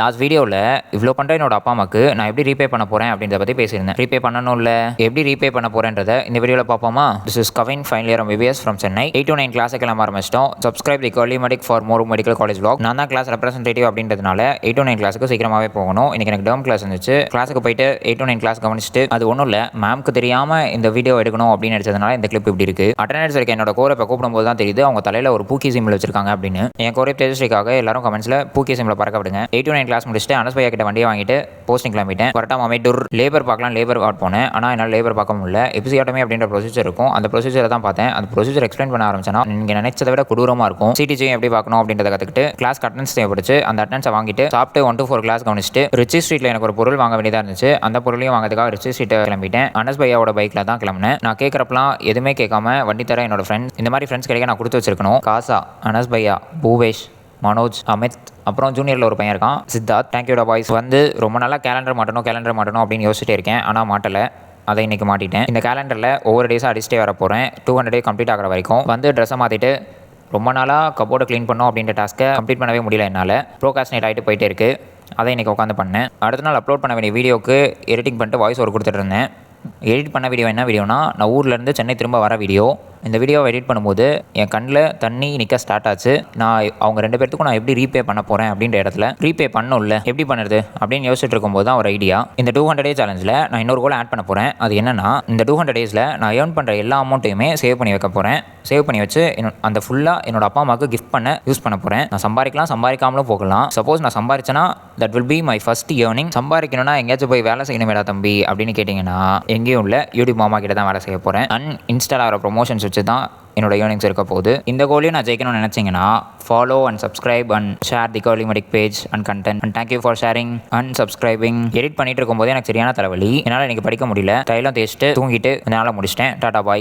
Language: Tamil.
லாஸ்ட் வீடியோவில் இவ்வளோ பண்ணுற என்னோட அப்பா அம்மாக்கு நான் எப்படி ரீபே பண்ண போகிறேன் அப்படின்றத பற்றி பேசியிருந்தேன். ரீபே பண்ணணும்ல, எப்படி ரீபே பண்ண போகிறேன்றத இந்த வீடியோவில் பார்ப்போமா? This is Kavin final year MBBS from Chennai. 8 to 9 கிளாஸுக்கு எல்லாம் ஆரம்பிச்சிட்டோம். Subscribe the curly medic for more medical college vlog. நான் தான் கிளாஸ் ரெப்ரஸன்டேட்டிவ் அப்படின்றதுனால 8 to 9 கிளாஸுக்கு சீக்கிரமாகவே போகணும். இன்றைக்கி எனக்கு டேர்ம் கிளாஸ் இருந்துச்சு. கிளாஸுக்கு போயிட்டு 8 to 9 கிளாஸ் கவனிச்சுட்டு அது ஒன்றும் இல்லை, மேம்க்கு தெரியாமல் இந்த வீடியோ எடுக்கணும் அப்படின்னு நினச்சதுனால இந்த கிளிப் இப்படி இருக்குது. அட்டெண்டன்ஸ் இருக்க என்னோட கோரை இப்போ கூப்பிடும்போது தான் தெரியுது அவங்க தலையில் ஒரு பூக்கி சிம்பிள் வச்சிருக்காங்க அப்படின்னு. என் கோரை தேஜஸ்ரீக்காக எல்லாரும் கமெண்ட்ஸில் பூக்கி சிம்பிள் பறக்க விடுங்க. 8 to 9 கிளாஸ் முடிச்சுட்டு அனஸ் பையா கிட்ட வண்டியை வாங்கிட்டு போஸ்டிங் கிளம்பிட்டேன். கரெக்டாக மமேட்டூர் லேபர் பார்க்கலாம், லேபர் வார்ட் போனேன். ஆனால் என்னால் லேபர் பார்க்க முடியல. எபிசியாட்டமி அப்படின்ற ப்ரொசீஜர் இருக்கும், அந்த ப்ரொசீஜரை தான் பார்த்தேன். அந்த ப்ரொசீஜர் எக்ஸ்பிளைன் பண்ண ஆரம்பிச்சேன்னா நீங்கள் நினைச்சதை விட கொடூரமாக இருக்கும். சிடிஜியும் எப்படி பார்க்கணும் அப்படின்றத கற்றுக்கிட்டு கிளாஸ் அட்டெண்டன்ஸ் தேவைப்படுச்சு. அந்த அட்டெண்டன்ஸை வாங்கிட்டு சாப்பிட்டு 1 to 4 கிளாஸ் கவனிச்சுட்டு ரிச்சி ஸ்ட்ரீட்டில் எனக்கு ஒரு பொருள் வாங்க வேண்டியதாக இருந்துச்சு. அந்த பொருளையும் வாங்கிறதுக்காக ரிச்சி ஸ்ட்ரீட்டை கிளம்பிட்டேன். அனஸ் பையாவோட பைக்கில் தான் கிளம்பினேன். நான் கேட்குறப்பலாம் எதுவுமே கேட்காம வண்டி தர என்னோட ஃப்ரெண்ட்ஸ், இந்த மாதிரி ஃப்ரெண்ட்ஸ் கிடைக்க நான் கொடுத்து வச்சிருக்கணும். காசா, அனஸ் பையா, பூவேஷ், மனோஜ், அமித், அப்புறம் ஜூனியரில் ஒரு பையன் இருக்கான் சித்தார்த். தேங்க்யூடா பாய்ஸ். வந்து ரொம்ப நாளாக கேலண்டர் மாட்டணும் அப்படின்னு யோசிச்சுட்டே இருக்கேன், ஆனால் மாட்டலை. அதை இன்றைக்கி மாட்டிட்டேன். இந்த கேலண்டரில் ஒவ்வொரு டேஸாக அடிச்சுட்டே வர போகிறேன். 200 டே கம்ப்ளீட் ஆகிற வரைக்கும். வந்து ட்ரெஸ்ஸை மாற்றிட்டு ரொம்ப நாளாக கபோர்டை க்ளீன் பண்ணோம் அப்படின்ற டாஸ்க்கை கம்ப்ளீட் பண்ணவே முடியல என்னால். ப்ரோகாஸ்னேட் ஆகிட்டு போயிட்டே இருக்குது. அதை இன்றைக்கி உட்காந்து பண்ணேன். அடுத்த நாள் அப்லோட் பண்ண வேண்டிய வீடியோக்கு எடிட்டிங் பண்ணிட்டு வாய்ஸ் ஓவர் கொடுத்துட்டு இருந்தேன். எடிட் பண்ண வீடியோ என்ன வீடியோனா, நான் ஊர்லேருந்து சென்னை திரும்ப வர வீடியோ. இந்த வீடியோவை எடிட் பண்ணும்போது என் கண்ணில் தண்ணி நிற்க ஸ்டார்ட் ஆச்சு. நான் அவங்க 2 பேர்த்துக்கும் நான் எப்படி ரீபே பண்ண போகிறேன் அப்படின்ற இடத்துல ரீபே பண்ணணும்ல, எப்படி பண்ணுறது அப்படின்னு யோசிச்சுட்டு இருக்கும்போது தான் ஒரு ஐடியா. இந்த 200 டே சேலஞ்சில் நான் இன்னொரு கோல் ஆட் பண்ண போகிறேன். அது என்னன்னா, இந்த 200 டேஸில் நான் ஏர்ன் பண்ணுற எல்லா அமௌண்ட்டையுமே சேவ் பண்ணி வைக்க போகிறேன். சேவ் பண்ணி வச்சு அந்த ஃபுல்லாக என்னோட அப்பா அம்மாவுக்கு கிஃப்ட் பண்ண யூஸ் பண்ண போகிறேன். நான் சம்பாதிக்காமலும் போகலாம். சப்போஸ் நான் சம்பாதிச்சேன்னா that will be my first earning. சம்பாதிக்கணும்னா எங்கேயாச்சும் போய் வேலை செய்யணுமேடா தம்பி அப்படின்னு கேட்டிங்கன்னா எங்கேயும் இல்லை, யூடியூப் மாமா கிட்ட தான் வேலை செய்ய போகிறேன். இன்ஸ்டால் ஆகிற ப்ரொமோஷன்ஸ் வச்சு தான் என்னோட ஏர்னிங்ஸ் இருக்க போகுது. இந்த கோலையும் நான் ஜெயிக்கணும்னு நினச்சிங்கன்னா follow and subscribe and share the curly medic page and content. And thank you for sharing and subscribing. Edit பண்ணிட்டு இருக்கும்போது எனக்கு சரியான தலைவலி, என்னால் எனக்கு படிக்க முடியல. தைலம் தேய்ச்சிட்டு தூங்கிட்டு என்னால் முடிச்சிட்டேன். டாடா பாய்.